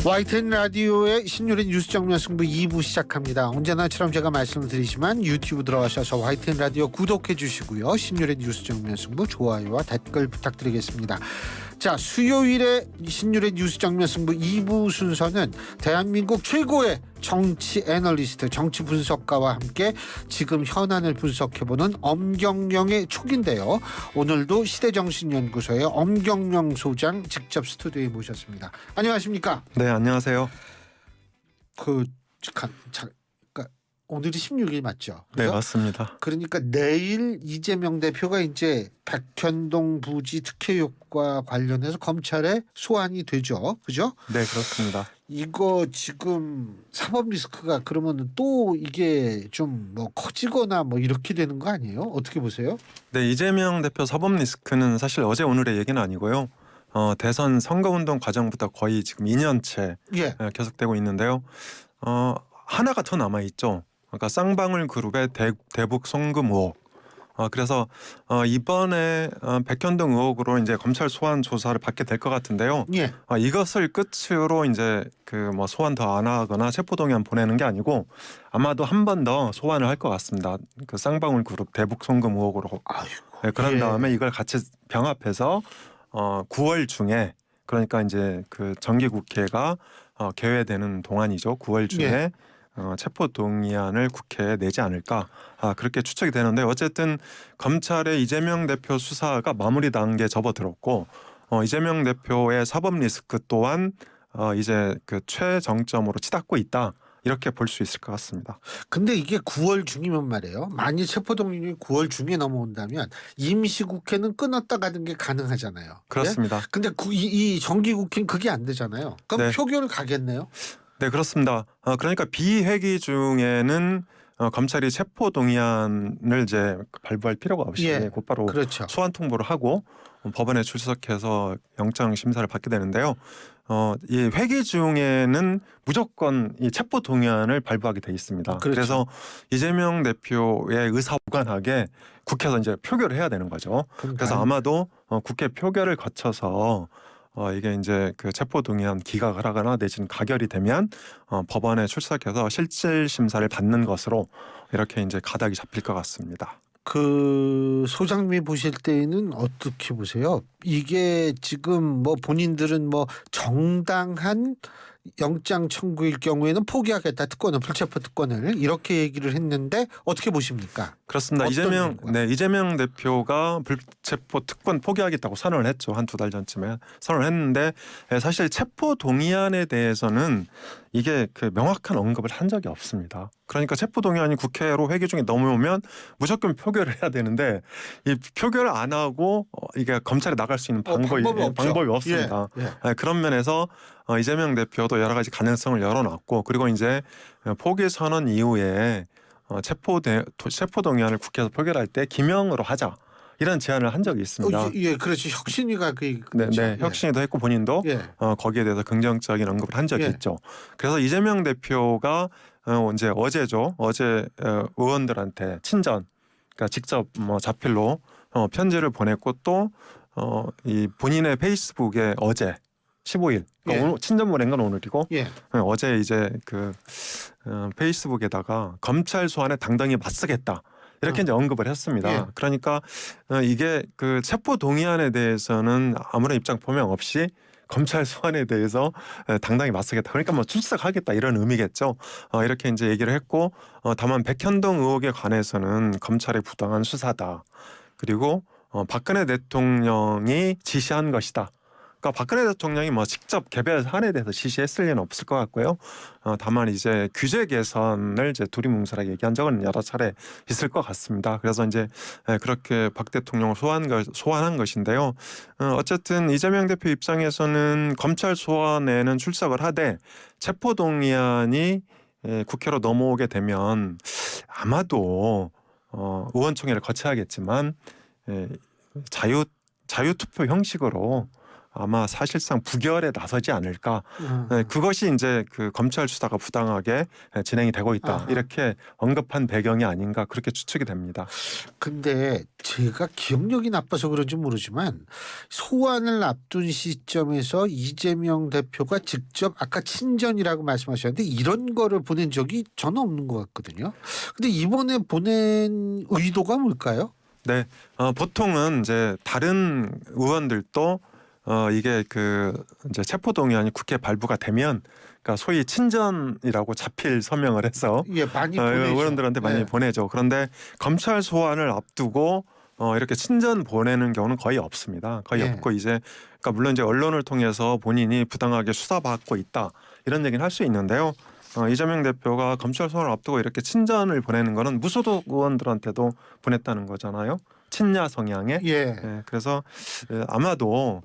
YTN 라디오의 신유린 뉴스 정면 승부 2부 시작합니다. 언제나처럼 제가 말씀을 드리지만 유튜브 들어가셔서 YTN 라디오 구독해 주시고요. 신유린 뉴스 정면 승부 좋아요와 댓글 부탁드리겠습니다. 자, 수요일에 신유린 뉴스 정면 승부 2부 순서는 대한민국 최고의 정치 애널리스트, 정치 분석가와 함께 지금 현안을 분석해보는 엄경영의 촉인데요. 오늘도 시대정신연구소의 엄경영 소장 직접 스튜디오에 모셨습니다. 안녕하십니까? 네, 안녕하세요. 오늘이 16일 맞죠? 네, 그죠? 맞습니다. 그러니까 내일 이재명 대표가 이제 백현동 부지 특혜 효과 관련해서 검찰에 소환이 되죠, 그죠? 네, 그렇습니다. 이거 지금 사법 리스크가 그러면 또 이게 좀 뭐 커지거나 뭐 이렇게 되는 거 아니에요? 어떻게 보세요? 네, 이재명 대표 사법 리스크는 사실 어제 오늘의 얘기는 아니고요. 대선 선거운동 과정부터 거의 지금 2년째 계속되고 있는데요. 하나가 더 남아 있죠. 그러니까 쌍방울 그룹의 대북 송금 의혹. 그래서 이번에 백현동 의혹으로 이제 검찰 소환 조사를 받게 될 것 같은데요. 예. 이것을 끝으로 이제 소환 더 안 하거나 체포동의안 보내는 게 아니고 아마도 한 번 더 소환을 할 것 같습니다. 그 쌍방울 그룹 대북 송금 의혹으로. 아이고, 네, 그런 예. 다음에 이걸 같이 병합해서 9월 중에, 그러니까 이제 그 정기국회가 개회되는 동안이죠. 9월 중에 예. 체포동의안을 국회에 내지 않을까, 그렇게 추측이 되는데, 어쨌든 검찰의 이재명 대표 수사가 마무리 단계에 접어들었고, 이재명 대표의 사법 리스크 또한 이제 그 최정점으로 치닫고 있다, 이렇게 볼 수 있을 것 같습니다. 근데 이게 9월 중이면 말이에요. 만일 체포동의안이 9월 중에 넘어온다면 임시국회는 끊었다 가는 게 가능하잖아요. 그렇습니다. 예? 근데 이 정기국회는 그게 안 되잖아요. 그럼 네. 표결을 가겠네요. 네, 그렇습니다. 그러니까 비회기 중에는 검찰이 체포동의안을 이제 발부할 필요가 없이 곧바로 그렇죠. 소환 통보를 하고 법원에 출석해서 영장 심사를 받게 되는데요. 이 회기 중에는 무조건 이 체포동의안을 발부하게 돼 있습니다. 그렇죠. 그래서 이재명 대표의 의사 무관하게 국회에서 이제 표결을 해야 되는 거죠. 그래서 아마도 국회 표결을 거쳐서 이게 이제 그 체포동의안 기각을 하거나 내지는 가결이 되면 법원에 출석해서 실질 심사를 받는 것으로 이렇게 이제 가닥이 잡힐 것 같습니다. 그 소장님이 보실 때는 어떻게 보세요? 이게 지금 뭐 본인들은 뭐 정당한 영장 청구일 경우에는 포기하겠다, 특권은 불체포 특권을, 이렇게 얘기를 했는데 어떻게 보십니까? 그렇습니다. 이재명 대표가 불체포 특권 포기하겠다고 선언을 했죠. 한 2달 전쯤에 선언을 했는데, 사실 체포 동의안에 대해서는 이게 그 명확한 언급을 한 적이 없습니다. 그러니까 체포 동의안이 국회로 회기 중에 넘어오면 무조건 표결을 해야 되는데, 이 표결을 안 하고 이게 검찰에 나갈 수 있는 방법이 없습니다. 예. 그런 면에서 이재명 대표도 여러 가지 가능성을 열어놨고, 그리고 이제 포기 선언 이후에 체포동의안을 국회에서 표결할 때 기명으로 하자, 이런 제안을 한 적이 있습니다. 예, 그렇지. 혁신위가 네, 혁신위도 했고 본인도 거기에 대해서 긍정적인 언급을 한 적이 있죠. 그래서 이재명 대표가 이제 어제 의원들한테 친전, 그러니까 직접 자필로 편지를 보냈고, 또 이 본인의 페이스북에 어제 15일, 그러니까 오늘 친전 보낸 건 오늘이고, 어제 이제 그 페이스북에다가 검찰 소환에 당당히 맞서겠다, 이렇게 이제 언급을 했습니다. 그러니까 이게 그 체포 동의안에 대해서는 아무런 입장 표명 없이 검찰 소환에 대해서 당당히 맞서겠다, 그러니까 뭐 출석하겠다, 이런 의미겠죠. 이렇게 이제 얘기를 했고, 다만 백현동 의혹에 관해서는 검찰의 부당한 수사다, 그리고 박근혜 대통령이 지시한 것이다. 그러니까 박근혜 대통령이 뭐 직접 개별 사안에 대해서 지시했을 리는 없을 것 같고요. 다만 이제 규제 개선을 이제 두리뭉술하게 얘기한 적은 여러 차례 있을 것 같습니다. 그래서 이제 그렇게 박 대통령을 소환한 것인데요. 어쨌든 이재명 대표 입장에서는 검찰 소환에는 출석을 하되, 체포동의안이 국회로 넘어오게 되면 아마도 의원총회를 거쳐야겠지만 자유투표 형식으로 아마 사실상 부결에 나서지 않을까. 네, 그것이 이제 그 검찰 수사가 부당하게 진행이 되고 있다. 아하. 이렇게 언급한 배경이 아닌가 그렇게 추측이 됩니다. 근데 제가 기억력이 나빠서 그런지 모르지만 소환을 앞둔 시점에서 이재명 대표가 직접 아까 친전이라고 말씀하셨는데 이런 거를 보낸 적이 저는 없는 것 같거든요. 근데 이번에 보낸 의도가 뭘까요? 네, 보통은 이제 다른 의원들도 이게 그 이제 체포동의안이 국회 발부가 되면, 그러니까 소위 친전이라고 자필 서명을 해서 예, 많이 보내죠. 의원들한테 많이 네. 보내죠. 그런데 검찰 소환을 앞두고 이렇게 친전 보내는 경우는 거의 없습니다. 거의 예. 없고 이제 그러니까 물론 이제 언론을 통해서 본인이 부당하게 수사받고 있다 이런 얘기는 할 수 있는데요. 이재명 대표가 검찰 소환을 앞두고 이렇게 친전을 보내는 거는 무소속 의원들한테도 보냈다는 거잖아요. 친야 성향의. 예. 그래서 아마도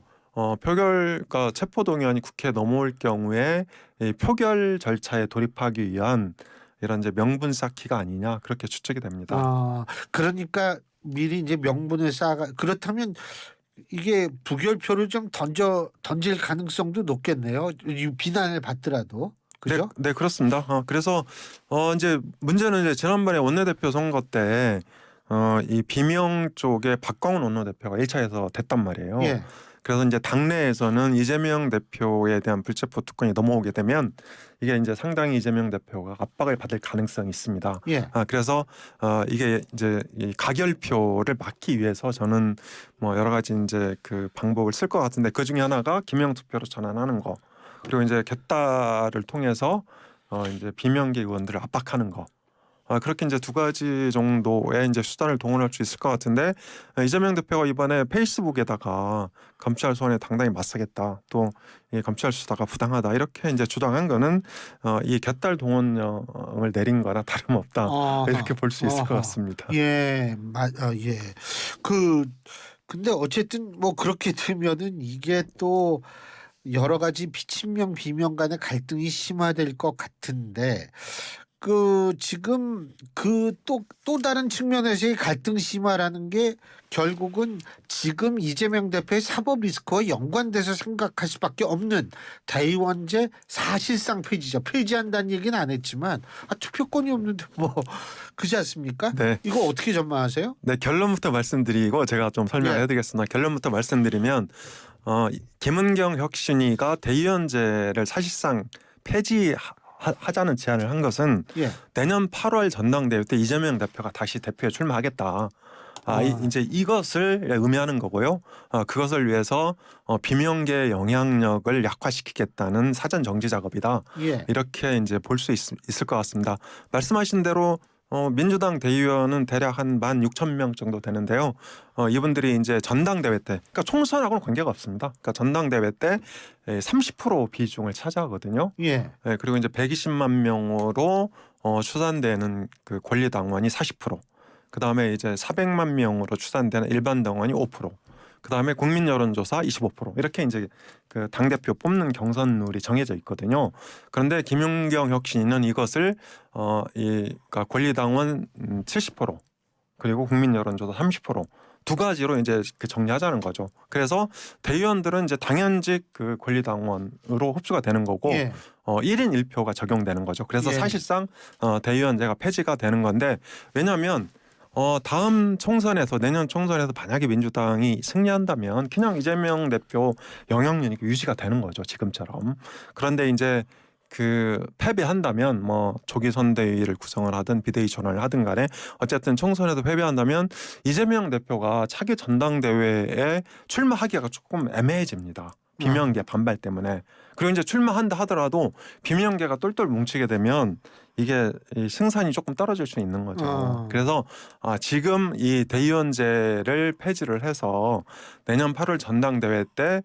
표결과 체포동의안이 국회에 넘어올 경우에 이 표결 절차에 돌입하기 위한 이런 이제 명분 쌓기가 아니냐 그렇게 추측이 됩니다. 그러니까 미리 이제 명분을 쌓아 그렇다면 이게 부결표를 좀 던질 가능성도 높겠네요. 이 비난을 받더라도. 그죠? 네, 그렇습니다. 그래서 이제 문제는 이제 지난번에 원내대표 선거 때 이 비명 쪽에 박광훈 원내대표가 1차에서 됐단 말이에요. 예. 그래서 이제 당내에서는 이재명 대표에 대한 불체포 특권이 넘어오게 되면 이게 이제 상당히 이재명 대표가 압박을 받을 가능성이 있습니다. 예. 그래서 이게 이제 이 가결표를 막기 위해서 저는 뭐 여러 가지 이제 그 방법을 쓸 것 같은데 그 중에 하나가 기명 투표로 전환하는 거. 그리고 이제 갯다를 통해서 이제 비명계 의원들을 압박하는 거. 그렇게 이제 두 가지 정도의 이제 수단을 동원할 수 있을 것 같은데 이재명 대표가 이번에 페이스북에다가 검찰 소환에 당당히 맞서겠다. 또 이 검찰 수사가 부당하다. 이렇게 이제 주장한 거는 이 갯달 동원령을 내린 거나 다름없다. 이렇게 볼 수 있을 것 같습니다. 예. 예. 근데 어쨌든 뭐 그렇게 되면은 이게 또 여러 가지 비친명 비명 간의 갈등이 심화될 것 같은데 지금 또 다른 측면에서의 갈등 심화라는 게 결국은 지금 이재명 대표의 사법 리스크와 연관돼서 생각할 수밖에 없는 대의원제 사실상 폐지죠. 폐지한다는 얘기는 안 했지만 투표권이 없는데 뭐 그렇지 않습니까? 네. 이거 어떻게 전망하세요? 네, 결론부터 말씀드리고 제가 좀 설명해드리겠습니다. 결론부터 말씀드리면 김은경 혁신위가 대의원제를 사실상 폐지하자는 제안을 한 것은 내년 8월 전당대회 때 이재명 대표가 다시 대표에 출마하겠다. 이제 이것을 의미하는 거고요. 그것을 위해서 비명계의 영향력을 약화시키겠다는 사전 정지 작업이다. 이렇게 이제 볼 수 있을 것 같습니다. 말씀하신 대로 민주당 대의원은 대략 한 16,000명 정도 되는데요. 이분들이 이제 전당대회 때, 그러니까 총선하고는 관계가 없습니다. 그러니까 전당대회 때 30% 비중을 차지하거든요. 그리고 이제 120만 명으로 추산되는 그 권리당원이 40%. 그 다음에 이제 400만 명으로 추산되는 일반 당원이 5%. 그 다음에 국민 여론조사 25% 이렇게 이제 그 당 대표 뽑는 경선룰이 정해져 있거든요. 그런데 김은경 혁신위는 이것을 그러니까 권리당원 70% 그리고 국민 여론조사 30%두 가지로 이제 그 정리하자는 거죠. 그래서 대의원들은 이제 당연직 그 권리당원으로 흡수가 되는 거고 1인 1표가 적용되는 거죠. 그래서 사실상 대의원제가 폐지가 되는 건데 왜냐하면 다음 총선에서 내년 총선에서 만약에 민주당이 승리한다면 그냥 이재명 대표 영향력이 유지가 되는 거죠. 지금처럼. 그런데 이제 그 패배한다면 뭐 조기 선대위를 구성을 하든 비대위 전환을 하든 간에 어쨌든 총선에서 패배한다면 이재명 대표가 차기 전당대회에 출마하기가 조금 애매해집니다. 비명계 반발 때문에. 그리고 이제 출마한다 하더라도 비명계가 똘똘 뭉치게 되면 이게 이 승산이 조금 떨어질 수 있는 거죠. 그래서 지금 이 대의원제를 폐지를 해서 내년 8월 전당대회 때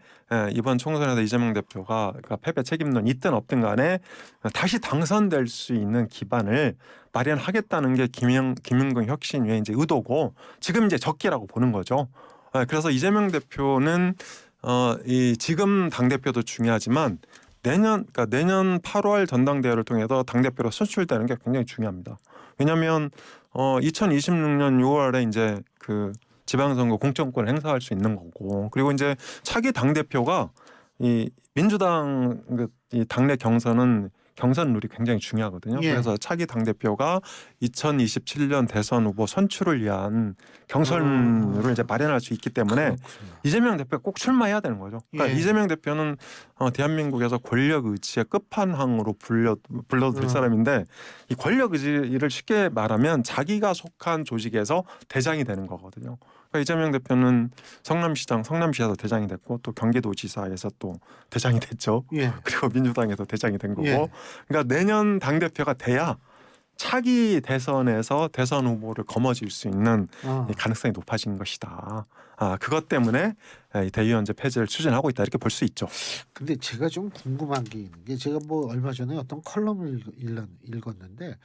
이번 총선에서 이재명 대표가 그러니까 패배 책임론 있든 없든 간에 다시 당선될 수 있는 기반을 마련하겠다는 게 김은경 혁신위의 이제 의도고 지금 이제 적기라고 보는 거죠. 그래서 이재명 대표는 이 지금 당대표도 중요하지만 내년 8월 전당대회를 통해서 당대표로 선출되는 게 굉장히 중요합니다. 왜냐하면 2026년 6월에 이제 그 지방선거 공천권을 행사할 수 있는 거고 그리고 이제 차기 당 대표가 이 민주당 이 당내 경선 룰이 굉장히 중요하거든요. 예. 그래서 차기 당 대표가 2027년 대선 후보 선출을 위한 경선을 이제 마련할 수 있기 때문에 그렇군요. 이재명 대표가 꼭 출마해야 되는 거죠. 그러니까 예. 이재명 대표는 대한민국에서 권력 의지의 끝판왕으로 불러들 사람인데 이 권력 의지를 쉽게 말하면 자기가 속한 조직에서 대장이 되는 거거든요. 그러니까 이재명 대표는 성남시에서 대장이 됐고 또 경기도지사에서 또 대장이 됐죠. 예. 그리고 민주당에서 대장이 된 거고. 예. 그러니까 내년 당 대표가 돼야 차기 대선에서 대선 후보를 거머쥘 수 있는 이 가능성이 높아진 것이다. 그것 때문에 이 대의원제 폐지를 추진하고 있다 이렇게 볼 수 있죠. 근데 제가 좀 궁금한 게 있는 게 제가 뭐 얼마 전에 어떤 컬럼을 읽었는데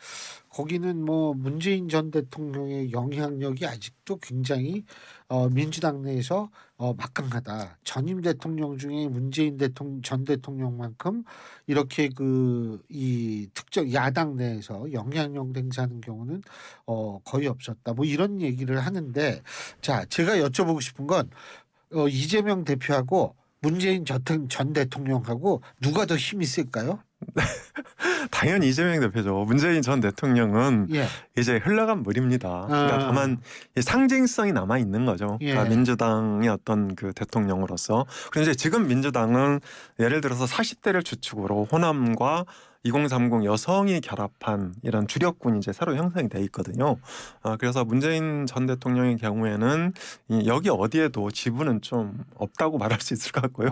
거기는 뭐 문재인 전 대통령의 영향력이 아직도 굉장히 민주당 내에서 막강하다. 전임 대통령 중에 문재인 전 대통령만큼 이렇게 이 특정 야당 내에서 영향력 행사하는 경우는 거의 없었다. 뭐 이런 얘기를 하는데 자 제가 여쭤보고 싶은 건 이재명 대표하고 문재인 전 대통령하고 누가 더 힘이 셀까요? 당연히 이재명 대표죠. 문재인 전 대통령은 예. 이제 흘러간 물입니다. 그러니까 다만 상징성이 남아 있는 거죠. 예. 그러니까 민주당의 어떤 그 대통령으로서. 그런데 이제 지금 민주당은 예를 들어서 40대를 주축으로 호남과 2030 여성이 결합한 이런 주력군이 이제 새로 형성이 돼 있거든요. 그래서 문재인 전 대통령의 경우에는 여기 어디에도 지분은 좀 없다고 말할 수 있을 것 같고요.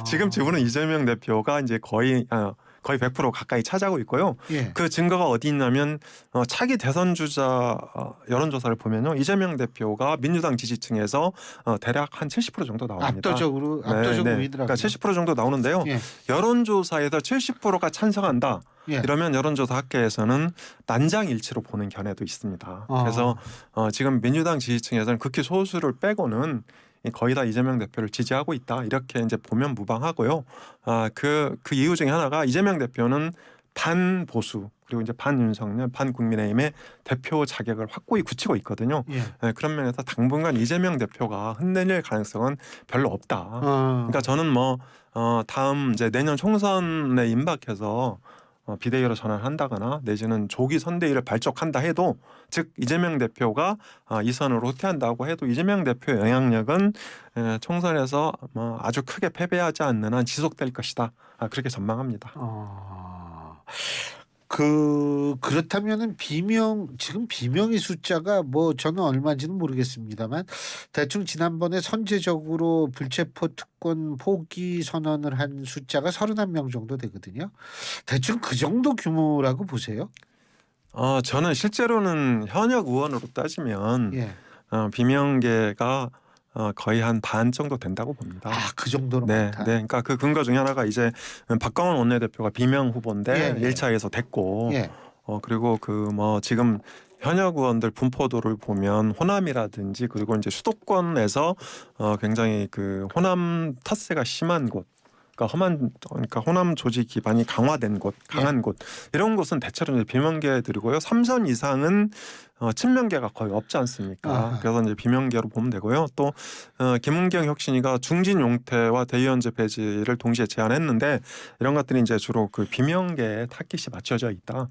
지금 지분은 이재명 대표가 이제 거의 100% 가까이 차지하고 있고요. 예. 그 증거가 어디 있냐면 차기 대선 주자 여론조사를 보면요. 이재명 대표가 민주당 지지층에서 대략 한 70% 정도 나옵니다. 압도적으로 위더라고요. 그러니까 70% 정도 나오는데요. 예. 여론조사에서 70%가 찬성한다. 예. 이러면 여론조사 학계에서는 난장일치로 보는 견해도 있습니다. 그래서 지금 민주당 지지층에서는 극히 소수를 빼고는 거의 다 이재명 대표를 지지하고 있다 이렇게 이제 보면 무방하고요. 그 이유 중에 하나가 이재명 대표는 반보수 그리고 이제 반윤석열, 반국민의힘의 대표 자격을 확고히 굳히고 있거든요. 예. 그런 면에서 당분간 이재명 대표가 흔들릴 가능성은 별로 없다. 그러니까 저는 다음 이제 내년 총선에 임박해서 비대위로 전환한다거나 내지는 조기 선대위를 발족한다 해도 즉 이재명 대표가 이 선으로 후퇴한다고 해도 이재명 대표의 영향력은 총선에서 아주 크게 패배하지 않는 한 지속될 것이다. 그렇게 전망합니다. 그렇다면은 지금 비명의 숫자가 뭐 저는 얼마인지는 모르겠습니다만 대충 지난번에 선제적으로 불체포 특권 포기 선언을 한 숫자가 31명 정도 되거든요. 대충 그 정도 규모라고 보세요? 저는 실제로는 현역 의원으로 따지면 예. 비명계가 거의 한 반 정도 된다고 봅니다. 그 정도로 네, 많다. 네, 그러니까 그 근거 중에 하나가 이제 박광원 원내대표가 비명 후보인데 예. 1차에서 됐고, 예. 그리고 지금 현역 의원들 분포도를 보면 호남이라든지 그리고 이제 수도권에서 굉장히 그 호남 텃세가 심한 곳. 그러니까 호남 조직 기반이 강화된 곳, 강한 곳 이런 곳은 대체로 이제 비명계들이고요. 3선 이상은 친명계가 거의 없지 않습니까? 그래서 이제 비명계로 보면 되고요. 또 김은경 혁신이가 중진 용태와 대의원제 폐지를 동시에 제안했는데 이런 것들이 이제 주로 그 비명계에 타깃이 맞춰져 있다.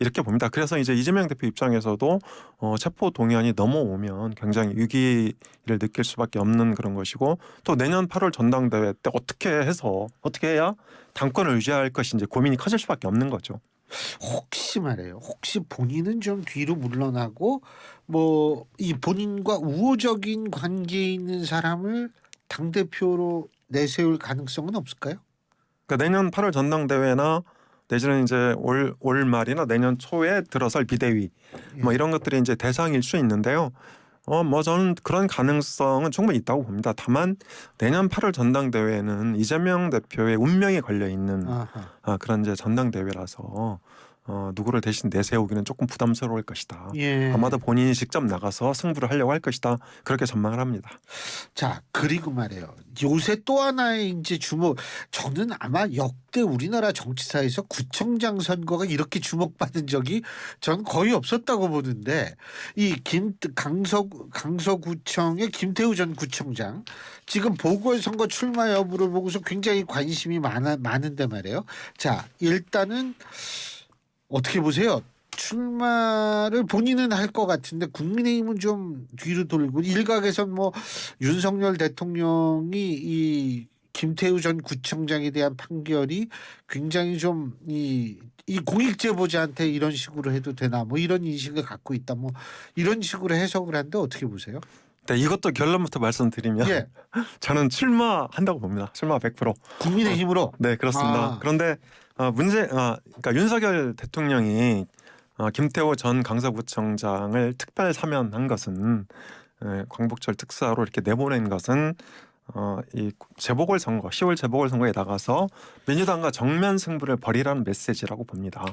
이렇게 봅니다. 그래서 이제 이재명 대표 입장에서도 체포 동의안이 넘어오면 굉장히 위기를 느낄 수밖에 없는 그런 것이고 또 내년 8월 전당대회 때 어떻게 해야 당권을 유지할 것인지 이제 고민이 커질 수밖에 없는 거죠. 혹시 본인은 좀 뒤로 물러나고 이 본인과 우호적인 관계에 있는 사람을 당대표로 내세울 가능성은 없을까요? 그러니까 내년 8월 전당대회나 내지는 이제 올 말이나 내년 초에 들어설 비대위 이런 것들이 이제 대상일 수 있는데요. 저는 그런 가능성은 충분히 있다고 봅니다. 다만 내년 8월 전당대회는 이재명 대표의 운명이 걸려 있는 그런 이제 전당대회라서 누구를 대신 내세우기는 조금 부담스러울 것이다. 예. 아마도 본인이 직접 나가서 승부를 하려고 할 것이다. 그렇게 전망을 합니다. 자, 그리고 말이에요. 요새 또 하나의 이제 주목, 저는 아마 역대 우리나라 정치사에서 구청장 선거가 이렇게 주목받은 적이 전 거의 없었다고 보는데, 이 강서구청의 김태우 전 구청장 지금 보궐선거 출마 여부를 보고서 굉장히 관심이 많은데 말이에요. 자, 일단은 어떻게 보세요? 출마를 본인은 할 것 같은데 국민의힘은 좀 뒤로 돌고, 일각에선 뭐 윤석열 대통령이 이 김태우 전 구청장에 대한 판결이 굉장히 좀 이 공익 제보자한테 이런 식으로 해도 되나 뭐 이런 인식을 갖고 있다 뭐 이런 식으로 해석을 하는데 어떻게 보세요? 네, 이것도 결론부터 말씀드리면 예. 저는 출마한다고 봅니다. 출마 100%. 국민의힘으로? 네, 그렇습니다. 그런데 그러니까 윤석열 대통령이 김태호 전 강서구청장을 특별 사면한 것은, 광복절 특사로 이렇게 내보낸 것은 이 재보궐선거 10월 재보궐선거에 나가서 민주당과 정면 승부를 벌이라는 메시지라고 봅니다.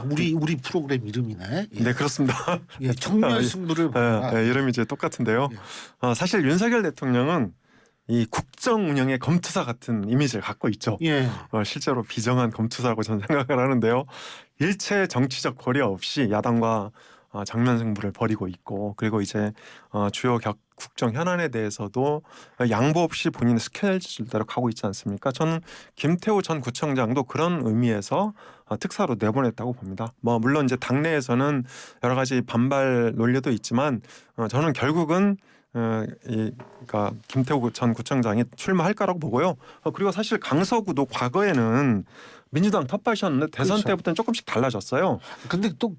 우리 프로그램 이름이네. 예. 네, 그렇습니다. 예, 정면 승부를 벌이라. 이름이 이제 똑같은데요. 예. 사실 윤석열 대통령은 이 국정 운영의 검투사 같은 이미지를 갖고 있죠. 예. 실제로 비정한 검투사라고 저는 생각을 하는데요. 일체 정치적 고려 없이 야당과 정면 승부를 벌이고 있고, 그리고 이제 주요 국정 현안에 대해서도 양보 없이 본인의 스케줄대로 가고 있지 않습니까? 저는 김태우 전 구청장도 그런 의미에서 특사로 내보냈다고 봅니다. 뭐 물론 이제 당내에서는 여러 가지 반발 논리도 있지만 저는 결국은 그러니까 김태우 전 구청장이 출마할 거라고 보고요. 그리고 사실 강서구도 과거에는 민주당 텃밭이었는데 대선 그렇죠. 때부터는 조금씩 달라졌어요. 근데 또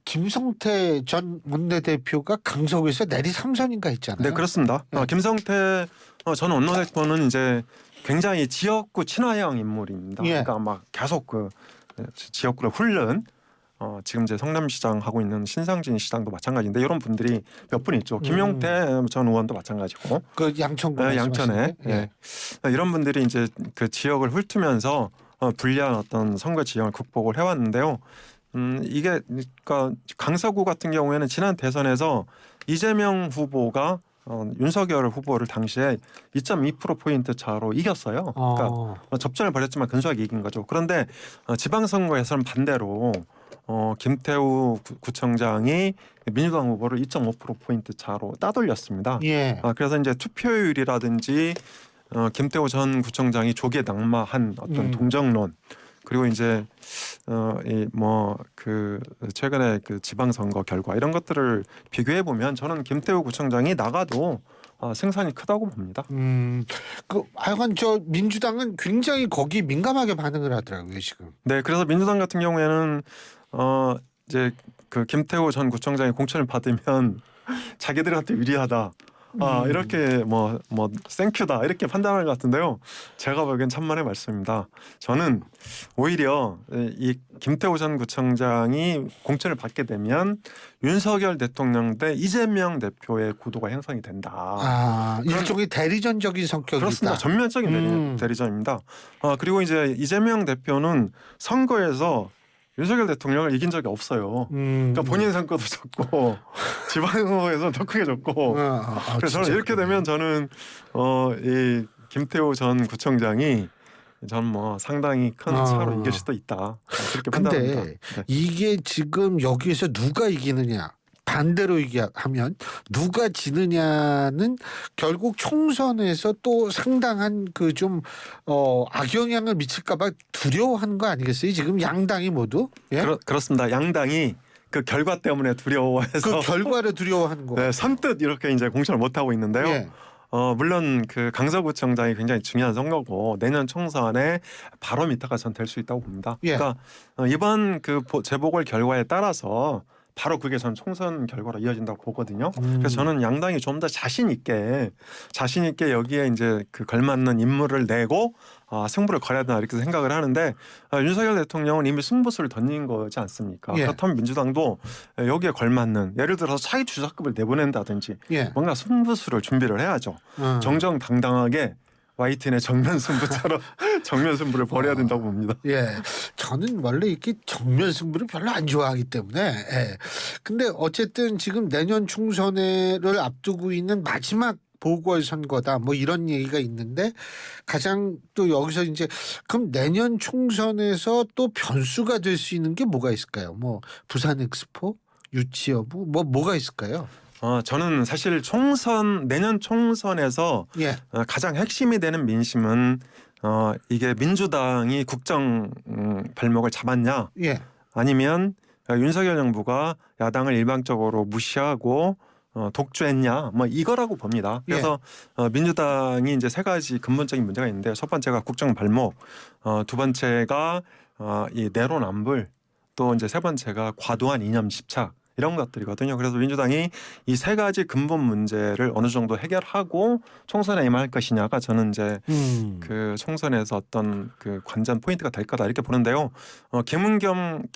김성태 전 원내대표가 강서구에서 내리 3선인가 했잖아요. 네, 그렇습니다. 네. 김성태 전 원내대표는 이제 굉장히 지역구 친화형 인물입니다. 예. 그러니까 막 계속 그 지역구를 훑는 지금 이제 성남시장 하고 있는 신상진 시장도 마찬가지인데 이런 분들이 몇 분 있죠. 김용태 전 의원도 마찬가지고. 그 양천구 양천에 예. 이런 분들이 이제 그 지역을 훑으면서 불리한 어떤 선거 지형을 극복을 해왔는데요. 이게 그러니까 강서구 같은 경우에는 지난 대선에서 이재명 후보가 윤석열 후보를 당시에 2.2%포인트 차로 이겼어요. 그러니까 접전을 벌였지만 근소하게 이긴 거죠. 그런데 지방선거에서는 반대로 김태우 구청장이 민주당 후보를 2.5%포인트 차로 따돌렸습니다. 예. 그래서 이제 투표율이라든지 김태우 전 구청장이 조기에 낙마한 어떤 동정론, 그리고 이제 그 최근에 그 지방선거 결과 이런 것들을 비교해 보면 저는 김태우 구청장이 나가도 승산이 크다고 봅니다. 하여간 저 민주당은 굉장히 거기 민감하게 반응을 하더라고요 지금. 네, 그래서 민주당 같은 경우에는 이제 그 김태우 전 구청장이 공천을 받으면 자기들한테 유리하다. 이렇게 뭐 땡큐다 이렇게 판단하는 것 같은데요. 제가 보기엔 천만의 말씀입니다. 저는 오히려 이 김태우 전 구청장이 공천을 받게 되면 윤석열 대통령 대 이재명 대표의 구도가 형성이 된다. 일종의 대리전적인 성격이다. 그렇습니다. 전면적인 대리전입니다. 그리고 이제 이재명 대표는 선거에서 윤석열 대통령을 이긴 적이 없어요. 그러니까 본인 선거도 졌고 지방선거에서 더 크게 졌고. 그래서 저는 이렇게 되면 저는 이 김태우 전 구청장이 저는 뭐 상당히 큰 차로 이길 수도 있다. 그렇게 판단합니다. 근데 이게 지금 여기에서 누가 이기느냐? 반대로 얘기하면 누가 지느냐는 결국 총선에서 또 상당한 그 좀 악영향을 미칠까봐 두려워하는 거 아니겠어요? 지금 양당이 모두. 예? 그렇습니다. 양당이 그 결과 때문에 두려워해서 그 결과를 두려워하는 거. 네, 선뜻 이렇게 이제 공천을 못 하고 있는데요. 예. 물론 그 강서구청장이 굉장히 중요한 선거고 내년 총선에 바로미터가 전 될 수 있다고 봅니다. 예. 그러니까 이번 그 재보궐 결과에 따라서 바로 그게 전 총선 결과로 이어진다고 보거든요. 그래서 저는 양당이 좀 더 자신 있게 여기에 이제 그 걸맞는 인물을 내고 승부를 걸어야 된다 이렇게 생각을 하는데 윤석열 대통령은 이미 승부수를 던진 거지 않습니까? 예. 그렇다면 민주당도 여기에 걸맞는 예를 들어서 차기 주자급을 내보낸다든지 예. 뭔가 승부수를 준비를 해야죠. 정정당당하게 YTN의 정면 승부처럼 정면 승부를 벌여야 된다고 봅니다. 예, 저는 원래 이렇게 정면 승부를 별로 안 좋아하기 때문에. 예. 근데 어쨌든 지금 내년 총선을 앞두고 있는 마지막 보궐선거다 뭐 이런 얘기가 있는데 가장 또 여기서 이제 그럼 내년 총선에서 또 변수가 될 수 있는 게 뭐가 있을까요? 뭐 부산 엑스포, 유치 여부 뭐가 있을까요? 저는 사실 내년 총선에서 예. 가장 핵심이 되는 민심은 이게 민주당이 국정 발목을 잡았냐, 예. 아니면 윤석열 정부가 야당을 일방적으로 무시하고 독주했냐, 뭐 이거라고 봅니다. 그래서 민주당이 이제 세 가지 근본적인 문제가 있는데, 첫 번째가 국정 발목, 두 번째가 이 내로남불, 또 이제 세 번째가 과도한 이념 집착, 이런 것들이거든요. 그래서 민주당이 이 세 가지 근본 문제를 어느 정도 해결하고 총선에 임할 것이냐가 저는 이제 그 총선에서 어떤 그 관전 포인트가 될 거다 이렇게 보는데요. 김은경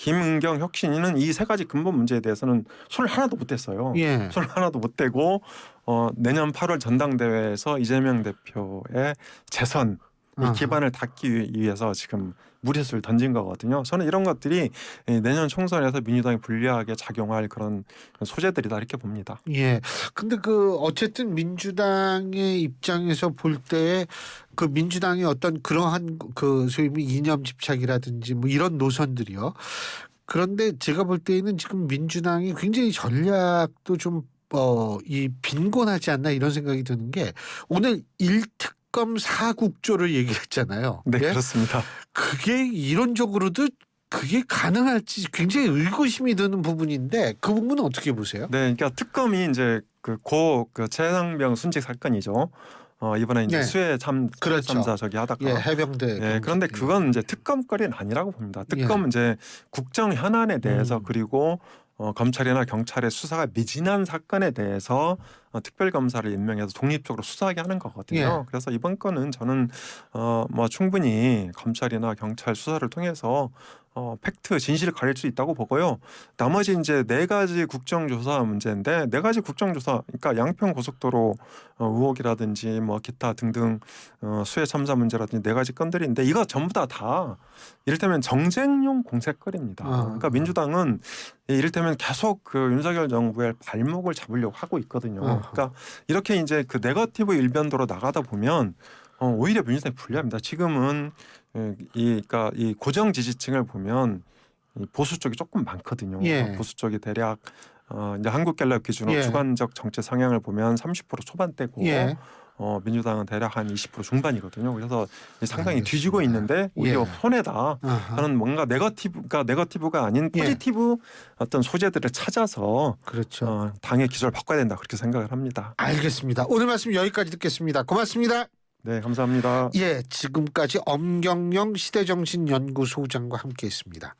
혁신위는 이 세 가지 근본 문제에 대해서는 손을 하나도 못 댔어요. 예. 손을 하나도 못 대고 내년 8월 전당대회에서 이재명 대표의 재선 이 기반을 닫기 위해서 지금 무리수를 던진 거거든요. 저는 이런 것들이 내년 총선에서 민주당이 불리하게 작용할 그런 소재들이다 이렇게 봅니다. 예. 근데 그 어쨌든 민주당의 입장에서 볼 때 그 민주당의 어떤 그러한 그 소위 이념 집착이라든지 뭐 이런 노선들이요. 그런데 제가 볼 때에는 지금 민주당이 굉장히 전략도 좀 이 빈곤하지 않나 이런 생각이 드는 게 오늘 1특검 4국조를 얘기했잖아요. 네, 예? 그렇습니다. 그게 이론적으로도 그게 가능할지 굉장히 의구심이 드는 부분인데 그 부분은 어떻게 보세요? 네, 그러니까 특검이 이제 그 최상병 순직 사건이죠. 이번에 이제 네. 수해 그렇죠. 참사 저기 하다가 해병대. 그런데 그건 이제 특검거리는 아니라고 봅니다. 특검은 이제 국정 현안에 대해서 그리고 검찰이나 경찰의 수사가 미진한 사건에 대해서 특별검사를 임명해서 독립적으로 수사하게 하는 거거든요. 그래서 이번 건은 저는 뭐 충분히 검찰이나 경찰 수사를 통해서 팩트 진실을 가릴 수 있다고 보고요. 나머지 이제 네 가지 국정조사 문제인데, 네 가지 국정조사, 그러니까 양평 고속도로 의혹이라든지 뭐 기타 등등 수해 참사 문제라든지 네 가지 건들인데 이거 전부 다 이를테면 정쟁용 공세거리입니다. 그러니까 민주당은 이를테면 계속 그 윤석열 정부의 발목을 잡으려고 하고 있거든요. 그러니까 이렇게 이제 그 네거티브 일변도로 나가다 보면 오히려 민주당이 불리합니다. 지금은 그러니까 이 고정 지지층을 보면 이 보수 쪽이 조금 많거든요. 보수 쪽이 대략 이제 한국갤럽 기준으로 주관적 정치 성향을 보면 30% 초반대고 민주당은 대략 한 20% 중반이거든요. 그래서 상당히 뒤지고 있는데 오히려 손해다. 저는 뭔가 네거티브가 아닌 포지티브 어떤 소재들을 찾아서 그렇죠. 당의 기조를 바꿔야 된다 그렇게 생각을 합니다. 알겠습니다. 오늘 말씀 여기까지 듣겠습니다. 고맙습니다. 네, 감사합니다. 지금까지 엄경영 시대정신연구소장과 함께했습니다.